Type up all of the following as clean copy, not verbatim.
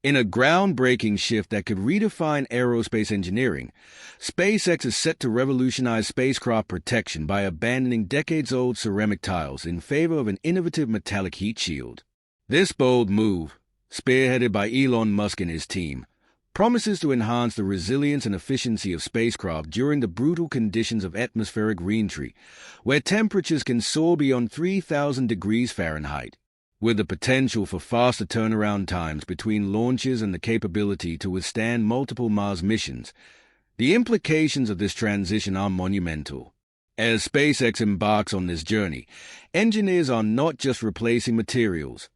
In a groundbreaking shift that could redefine aerospace engineering, SpaceX is set to revolutionize spacecraft protection by abandoning decades-old ceramic tiles in favor of an innovative metallic heat shield. This bold move, spearheaded by Elon Musk and his team, promises to enhance the resilience and efficiency of spacecraft during the brutal conditions of atmospheric reentry, where temperatures can soar beyond 3,000 degrees Fahrenheit. With the potential for faster turnaround times between launches and the capability to withstand multiple Mars missions, the implications of this transition are monumental. As SpaceX embarks on this journey, engineers are not just replacing materials.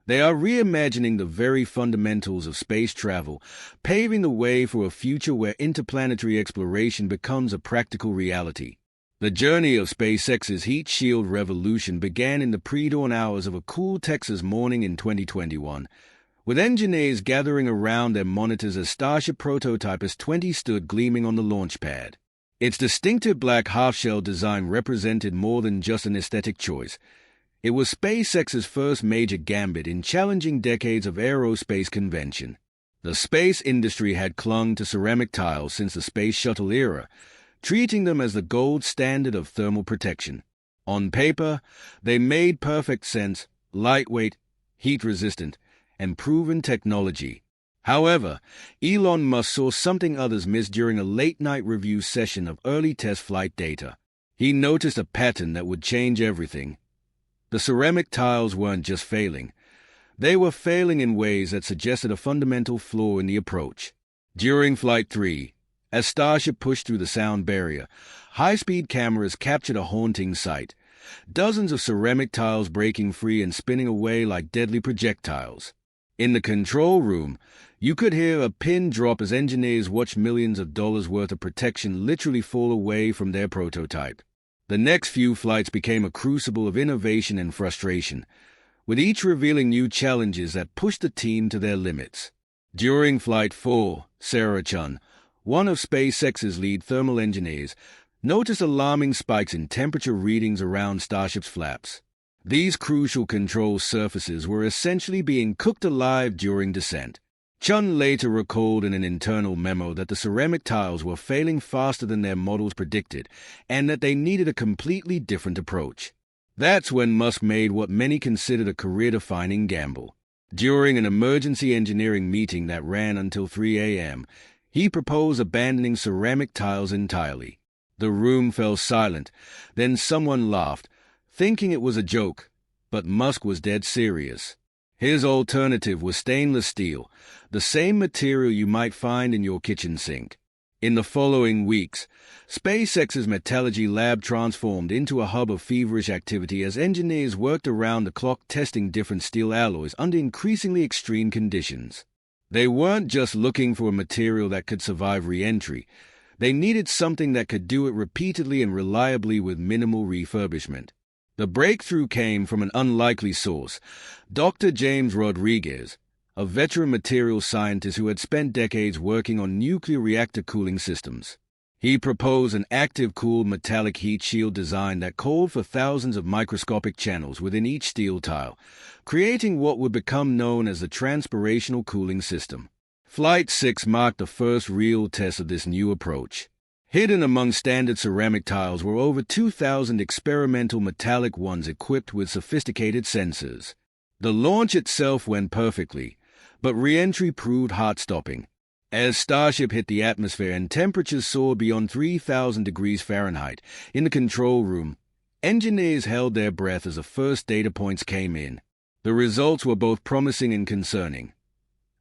They are reimagining the very fundamentals of space travel, paving the way for a future where interplanetary exploration becomes a practical reality. The journey of SpaceX's heat shield revolution began in the pre-dawn hours of a cool Texas morning in 2021, with engineers gathering around their monitors as Starship prototype S-20 stood gleaming on the launch pad. Its distinctive black half-shell design represented more than just an aesthetic choice. It was SpaceX's first major gambit in challenging decades of aerospace convention. The space industry had clung to ceramic tiles since the space shuttle era, treating them as the gold standard of thermal protection. On paper, they made perfect sense: lightweight, heat-resistant, and proven technology. However, Elon Musk saw something others missed during a late-night review session of early test flight data. He noticed a pattern that would change everything. The ceramic tiles weren't just failing. They were failing in ways that suggested a fundamental flaw in the approach. During Flight 3, as Starship pushed through the sound barrier, high-speed cameras captured a haunting sight: dozens of ceramic tiles breaking free and spinning away like deadly projectiles. In the control room, you could hear a pin drop as engineers watched millions of dollars worth of protection literally fall away from their prototype. The next few flights became a crucible of innovation and frustration, with each revealing new challenges that pushed the team to their limits. During Flight 4, Sarah Chun, one of SpaceX's lead thermal engineers, noticed alarming spikes in temperature readings around Starship's flaps. These crucial control surfaces were essentially being cooked alive during descent. Chun later recalled in an internal memo that the ceramic tiles were failing faster than their models predicted, and that they needed a completely different approach. That's when Musk made what many considered a career-defining gamble. During an emergency engineering meeting that ran until 3 a.m., he proposed abandoning ceramic tiles entirely. The room fell silent. Then someone laughed, thinking it was a joke, but Musk was dead serious. His alternative was stainless steel, the same material you might find in your kitchen sink. In the following weeks, SpaceX's metallurgy lab transformed into a hub of feverish activity as engineers worked around the clock testing different steel alloys under increasingly extreme conditions. They weren't just looking for a material that could survive re-entry. They needed something that could do it repeatedly and reliably with minimal refurbishment. The breakthrough came from an unlikely source: Dr. James Rodriguez, a veteran materials scientist who had spent decades working on nuclear reactor cooling systems. He proposed an active-cooled metallic heat shield design that called for thousands of microscopic channels within each steel tile, creating what would become known as the transpirational cooling system. Flight 6 marked the first real test of this new approach. Hidden among standard ceramic tiles were over 2,000 experimental metallic ones equipped with sophisticated sensors. The launch itself went perfectly, but re-entry proved heart-stopping. As Starship hit the atmosphere and temperatures soared beyond 3,000 degrees Fahrenheit, in the control room, engineers held their breath as the first data points came in. The results were both promising and concerning.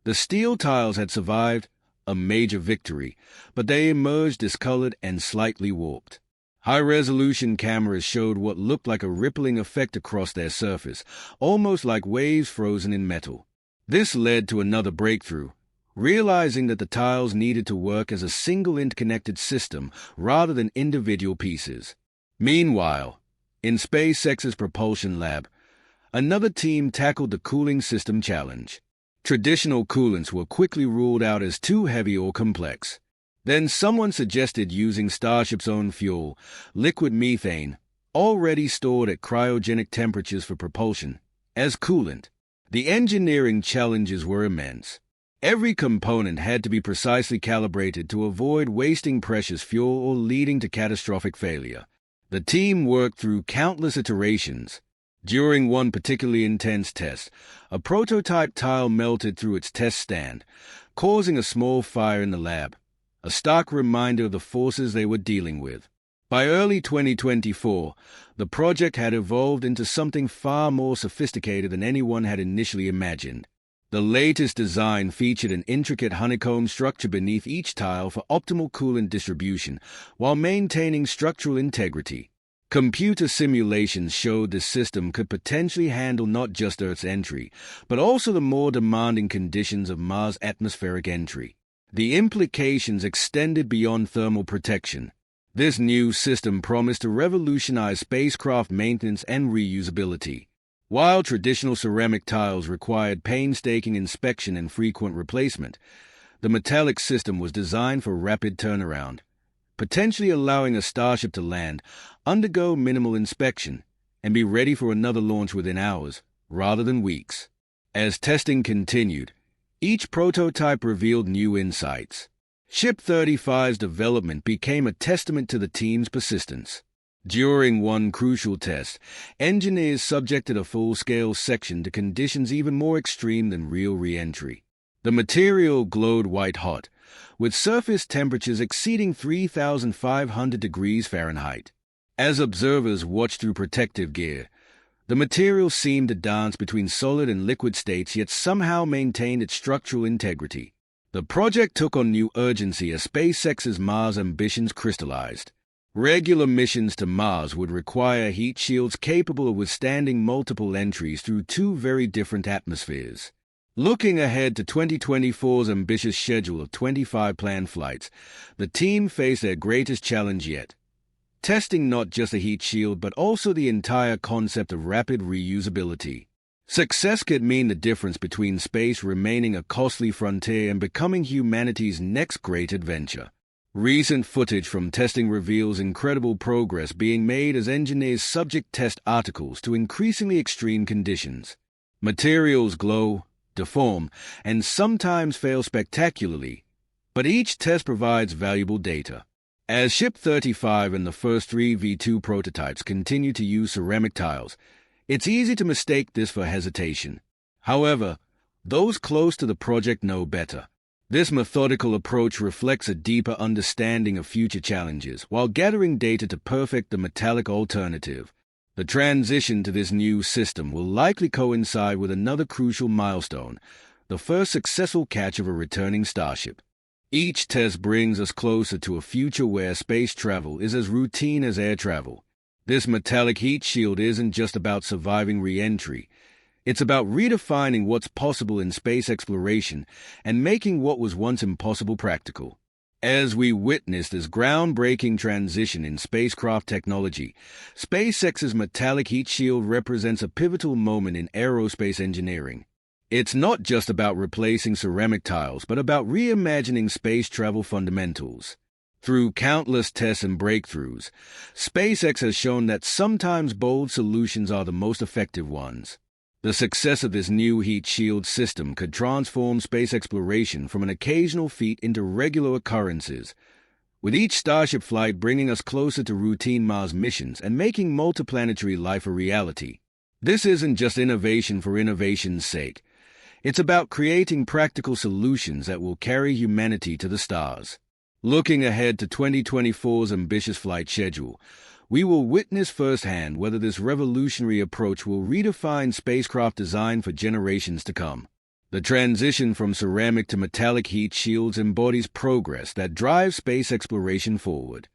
The steel tiles had survived, a major victory, but they emerged discolored and slightly warped. High-resolution cameras showed what looked like a rippling effect across their surface, almost like waves frozen in metal. This led to another breakthrough: realizing that the tiles needed to work as a single interconnected system rather than individual pieces. Meanwhile, in SpaceX's propulsion lab, another team tackled the cooling system challenge. Traditional coolants were quickly ruled out as too heavy or complex. Then someone suggested using Starship's own fuel, liquid methane, already stored at cryogenic temperatures for propulsion, as coolant. The engineering challenges were immense. Every component had to be precisely calibrated to avoid wasting precious fuel or leading to catastrophic failure. The team worked through countless iterations. During one particularly intense test, a prototype tile melted through its test stand, causing a small fire in the lab, a stark reminder of the forces they were dealing with. By early 2024, the project had evolved into something far more sophisticated than anyone had initially imagined. The latest design featured an intricate honeycomb structure beneath each tile for optimal coolant distribution while maintaining structural integrity. Computer simulations showed this system could potentially handle not just Earth's entry, but also the more demanding conditions of Mars' atmospheric entry. The implications extended beyond thermal protection. This new system promised to revolutionize spacecraft maintenance and reusability. While traditional ceramic tiles required painstaking inspection and frequent replacement, the metallic system was designed for rapid turnaround, potentially allowing a Starship to land, undergo minimal inspection, and be ready for another launch within hours, rather than weeks. As testing continued, each prototype revealed new insights. Ship 35's development became a testament to the team's persistence. During one crucial test, engineers subjected a full-scale section to conditions even more extreme than real re-entry. The material glowed white-hot, with surface temperatures exceeding 3,500 degrees Fahrenheit. As observers watched through protective gear, the material seemed to dance between solid and liquid states yet somehow maintained its structural integrity. The project took on new urgency as SpaceX's Mars ambitions crystallized. Regular missions to Mars would require heat shields capable of withstanding multiple entries through two very different atmospheres. Looking ahead to 2024's ambitious schedule of 25 planned flights, the team faced their greatest challenge yet, testing not just a heat shield but also the entire concept of rapid reusability. Success could mean the difference between space remaining a costly frontier and becoming humanity's next great adventure. Recent footage from testing reveals incredible progress being made as engineers subject test articles to increasingly extreme conditions. Materials glow, deform, and sometimes fail spectacularly, but each test provides valuable data. As Ship 35 and the first three V2 prototypes continue to use ceramic tiles, it's easy to mistake this for hesitation. However, those close to the project know better. This methodical approach reflects a deeper understanding of future challenges while gathering data to perfect the metallic alternative. The transition to this new system will likely coincide with another crucial milestone, the first successful catch of a returning Starship. Each test brings us closer to a future where space travel is as routine as air travel. This metallic heat shield isn't just about surviving re-entry. It's about redefining what's possible in space exploration and making what was once impossible practical. As we witness this groundbreaking transition in spacecraft technology, SpaceX's metallic heat shield represents a pivotal moment in aerospace engineering. It's not just about replacing ceramic tiles, but about reimagining space travel fundamentals. Through countless tests and breakthroughs, SpaceX has shown that sometimes bold solutions are the most effective ones. The success of this new heat shield system could transform space exploration from an occasional feat into regular occurrences, with each Starship flight bringing us closer to routine Mars missions and making multiplanetary life a reality. This isn't just innovation for innovation's sake. It's about creating practical solutions that will carry humanity to the stars. Looking ahead to 2024's ambitious flight schedule, we will witness firsthand whether this revolutionary approach will redefine spacecraft design for generations to come. The transition from ceramic to metallic heat shields embodies progress that drives space exploration forward.